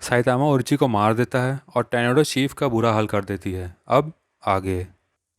Saitama ओरोची को मार देता है और टोर्नेडो चीफ का बुरा हाल कर देती है। अब आगे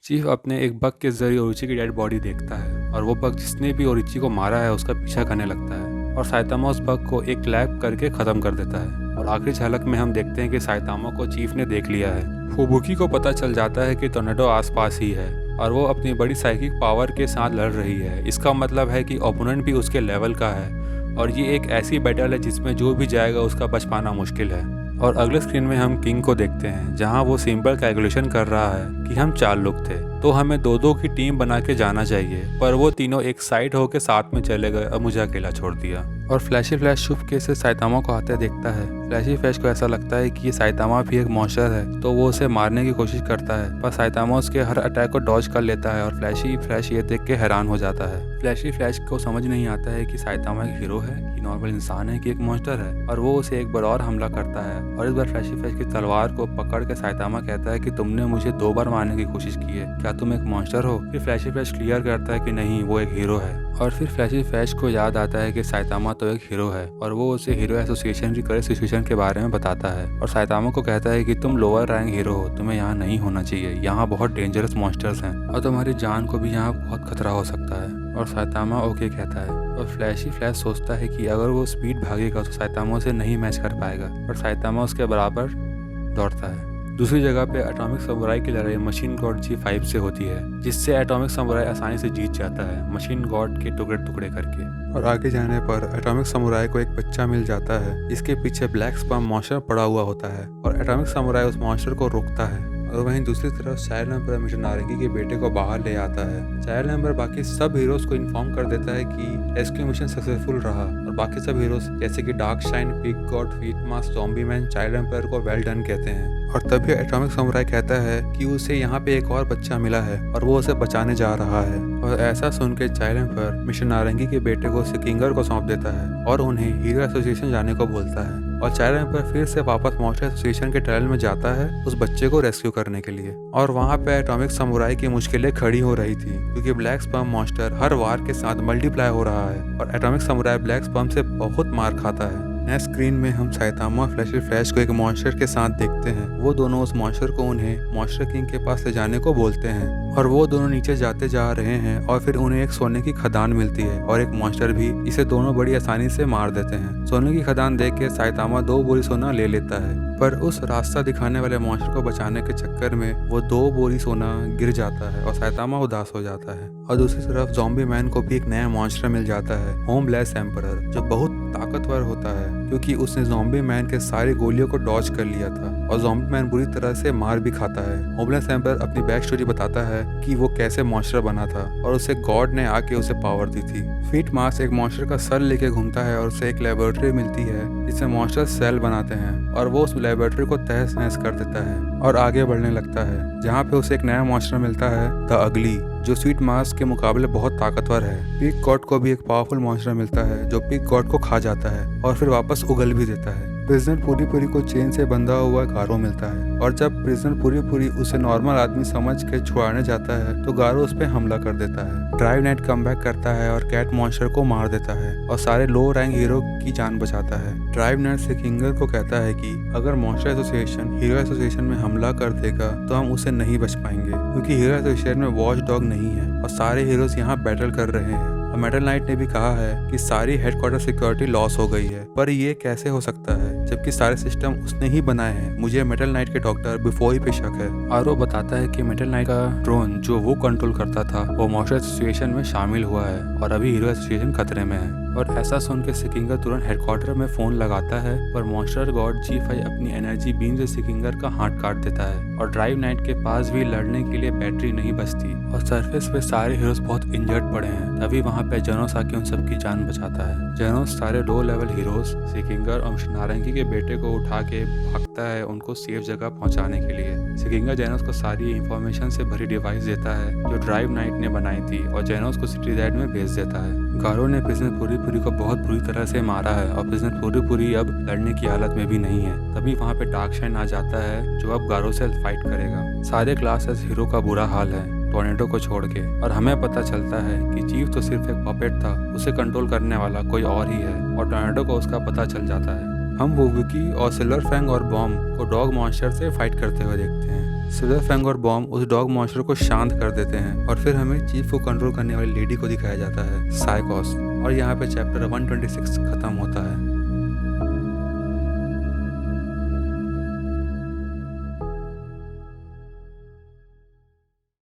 चीफ अपने एक बग के जरिए ओरोची की डेड बॉडी देखता है और वो बग जिसने भी ओरोची को मारा है उसका पीछा करने लगता है और साइतामा उस बग को एक लैप करके ख़त्म कर देता है। और आखिरी झलक में हम देखते हैं कि साइतामा को चीफ ने देख लिया है। फुबुकी को पता चल जाता है कि टोर्नेडो आसपास ही है और वो अपनी बड़ी साइकिक पावर के साथ लड़ रही है। इसका मतलब है कि ओपोनेंट भी उसके लेवल का है और ये एक ऐसी बैटल है जिसमें जो भी जाएगा उसका बच पाना मुश्किल है। और अगले स्क्रीन में हम किंग को देखते हैं जहां वो सिंपल कैलकुलेशन कर रहा है कि हम 4 लोग थे तो हमें 2-2 की टीम बना के जाना चाहिए, पर वो तीनों एक साइड होकर साथ में चले गए और मुझे अकेला छोड़ दिया। और फ्लैशी फ्लैश चुपके से साइतामा को आते देखता है। फ्लैशी फ्लैश को ऐसा लगता है कि ये साइतामा भी एक मॉन्स्टर है तो वो उसे मारने की कोशिश करता है, पर साइतामा उसके हर अटैक को डॉज कर लेता है और फ्लैशी फ्लैश ये देख के हैरान हो जाता है। फ्लैशी फ्लैश को समझ नहीं आता है कि साइतामा एक हीरो है, कि नॉर्मल इंसान है, कि एक मॉन्स्टर है, और वो उसे एक बार और हमला करता है। और इस बार फ्लैशी फ्लैश की तलवार को पकड़ के साइतामा कहता है कि तुमने मुझे 2 बार मारने की कोशिश की है, क्या तुम एक मॉन्स्टर हो? फिर फ्लैशी फ्लैश क्लियर करता है कि नहीं, वो एक हीरो है। और फिर फ्लैशी फ्लैश को याद आता है कि साइतामा तो एक हीरो है और वो उसे हीरो एसोसिएशन की करंट सिचुएशन के बारे में बताता है और साइतामा को कहता है कि तुम लोअर रैंक हीरो हो, तुम्हें यहाँ नहीं होना चाहिए, यहाँ बहुत डेंजरस मॉन्स्टर्स हैं और तुम्हारी जान को भी यहाँ बहुत खतरा हो सकता है। और साइतामा ओके कहता है और फ्लैशी फ्लैश सोचता है कि अगर वो स्पीड भागेगा तो साइतामा उसे नहीं मैच कर पाएगा और साइतामा उसके बराबर दौड़ता है। दूसरी जगह पे एटॉमिक समुराई की लड़ाई मशीन गॉड G5 से होती है, जिससे एटॉमिक समुराई आसानी से जीत जाता है मशीन गॉड के टुकड़े टुकड़े करके। और आगे जाने पर एटॉमिक समुराई को एक बच्चा मिल जाता है जिसके पीछे ब्लैक स्पर्म मॉन्स्टर पड़ा हुआ होता है और एटॉमिक समुराई उस मॉन्स्टर को रोकता है। और वहीं दूसरी तरफ चाइल्ड एम्पर मिस्टर नारंगी के बेटे को बाहर ले आता है। चाइल्ड एम्पर बाकी सब हीरोज को इन्फॉर्म कर देता है कि रेस्क्यू मिशन सक्सेसफुल रहा और बाकी सब हीरोज जैसे कि dark shine, pig God, heat mask, zombie man child emperor को वेल डन कहते हैं। और तभी एटॉमिक समुराई कहता है कि उसे यहाँ पे एक और बच्चा मिला है और वो उसे बचाने जा रहा है। और ऐसा सुन के चाइल्ड एम्पर मिस्टर नारंगी के बेटे को सिकिंगर को सौंप देता है और उन्हें हीरो एसोसिएशन जाने को बोलता है। और चाइल्ड एम्पर फिर से वापस मॉन्स्टर एसोसिएशन के ट्रायल में जाता है उस बच्चे को रेस्क्यू करने के लिए। और वहाँ पे एटॉमिक समुराई की मुश्किलें खड़ी हो रही थी क्योंकि ब्लैक स्पर्म मॉन्स्टर हर वार के साथ मल्टीप्लाई हो रहा है और एटॉमिक समुराई ब्लैक स्पर्म से बहुत मार खाता है। नेक्स्ट स्क्रीन में हम साइतामा और फ्लैशी फ्लैश को एक मॉन्स्टर के साथ देखते हैं। वो दोनों उस मॉन्स्टर को उन्हें मॉन्स्टर किंग के पास ले जाने को बोलते हैं और वो दोनों नीचे जाते जा रहे हैं और फिर उन्हें एक सोने की खदान मिलती है और एक मॉन्स्टर भी। इसे दोनों बड़ी आसानी से मार देते हैं। सोने की खदान देख के साइतामा 2 बोरी सोना ले लेता है, पर उस रास्ता दिखाने वाले मॉन्स्टर को बचाने के चक्कर में वो 2 बोरी सोना गिर जाता है और साइतामा उदास हो जाता है। और दूसरी तरफ ज़ॉम्बी मैन को भी एक नया मॉन्स्टर मिल जाता है, होमलेस एम्परर, जो बहुत ताकतवर होता है क्योंकि उसने ज़ॉम्बी मैन के सारी गोलियों को डॉज कर लिया था और ज़ॉम्बी मैन बुरी तरह से मार भी खाता है। होमलेस एम्परर अपनी बैक स्टोरी बताता है कि वो कैसे मॉन्स्टर बना था और उसे गॉड ने आके उसे पावर दी थी। फीट मास एक मॉन्स्टर का सर लेके घूमता है और उसे एक लेबोरेटरी मिलती है जिसमें मॉन्स्टर सेल बनाते हैं और वो उस लेबोरेटरी को तहस नहस कर देता है और आगे बढ़ने लगता है, जहाँ पे उसे एक नया मॉन्स्टर मिलता है, द अगली, जो स्वीट मास के मुकाबले बहुत ताकतवर है। पिग गॉड को भी एक पावरफुल मॉन्स्टर मिलता है जो पिग गॉड को खा जाता है और फिर वापस उगल भी देता है। प्रिजनर पूरी को चेन से बंधा हुआ गारो मिलता है और जब प्रिजनर पूरी उसे नॉर्मल आदमी समझ के छुड़ाने जाता है तो गारो उस पर हमला कर देता है। ड्राइव नाइट कमबैक करता है और कैट मॉन्स्टर को मार देता है और सारे लो रैंक हीरो की जान बचाता है। ड्राइव नाइट से किंगर को कहता है कि अगर मॉन्स्टर एसोसिएशन हीरो एसोसिएशन में हमला कर देगा तो हम उसे नहीं बच पाएंगे क्योंकि हीरो एसोसिएशन में वॉच डॉग नहीं है और सारे हीरोज यहाँ बैटल कर रहे हैं। मेटल नाइट ने भी कहा है कि सारी हेडक्वार्टर सिक्योरिटी लॉस हो गई है, पर ये कैसे हो सकता है जबकि सारे सिस्टम उसने ही बनाए हैं। मुझे मेटल नाइट के डॉक्टर बिफोर पे शक है। और वो बताता है कि मेटल नाइट का ड्रोन जो वो कंट्रोल करता था वो मॉन्स्टर एसोसिएशन में शामिल हुआ है और अभी हीरो एसोसिएशन खतरे में है। और ऐसा सुन के सिकिंगर तुरंत हेडक्वार्टर में फोन लगाता है, पर मॉन्स्टर गॉड G5 अपनी एनर्जी बीम से सिकिंगर का हाथ काट देता है और ड्राइव नाइट के पास भी लड़ने के लिए बैटरी नहीं बचती और सरफेस पे सारे हीरोज बहुत इंजर्ड पड़े हैं। तभी वहाँ पे जेनोस आके उन सबकी जान बचाता है। जेनोस सारे लो लेवल हीरोज सिकिंगर और नारंगी के बेटे को उठा के भागता है उनको सेफ जगह पहुँचाने के लिए। सिकिंगर जेनोस को सारी इंफॉर्मेशन से भरी डिवाइस देता है जो ड्राइव नाइट ने बनाई थी और जेनोस को सिटी ज़ेड में भेज देता है। गारो ने प्रिजनर पूरी को बहुत बुरी तरह से मारा है और प्रिजनर पूरी अब लड़ने की हालत में भी नहीं है। तभी वहाँ पे डार्क शाइन आ जाता है जो अब गारो से फाइट करेगा। सारे क्लासेस हीरो का बुरा हाल है टोर्नेडो को छोड़ के और हमें पता चलता है कि चीफ तो सिर्फ एक पपेट था, उसे कंट्रोल करने वाला कोई और ही है और टोर्नेडो को उसका पता चल जाता है। हम वुकी और सिल्वर फैंग और बॉम को डॉग मॉन्स्टर से फाइट करते हुए देखते हैं। सिल्वर फैंग और बॉम उस डॉग मॉन्स्टर को शांत कर देते हैं और फिर हमें चीफ को कंट्रोल करने वाली लेडी को दिखाया जाता है, साइकोस। और यहाँ पे चैप्टर 126 खत्म होता है।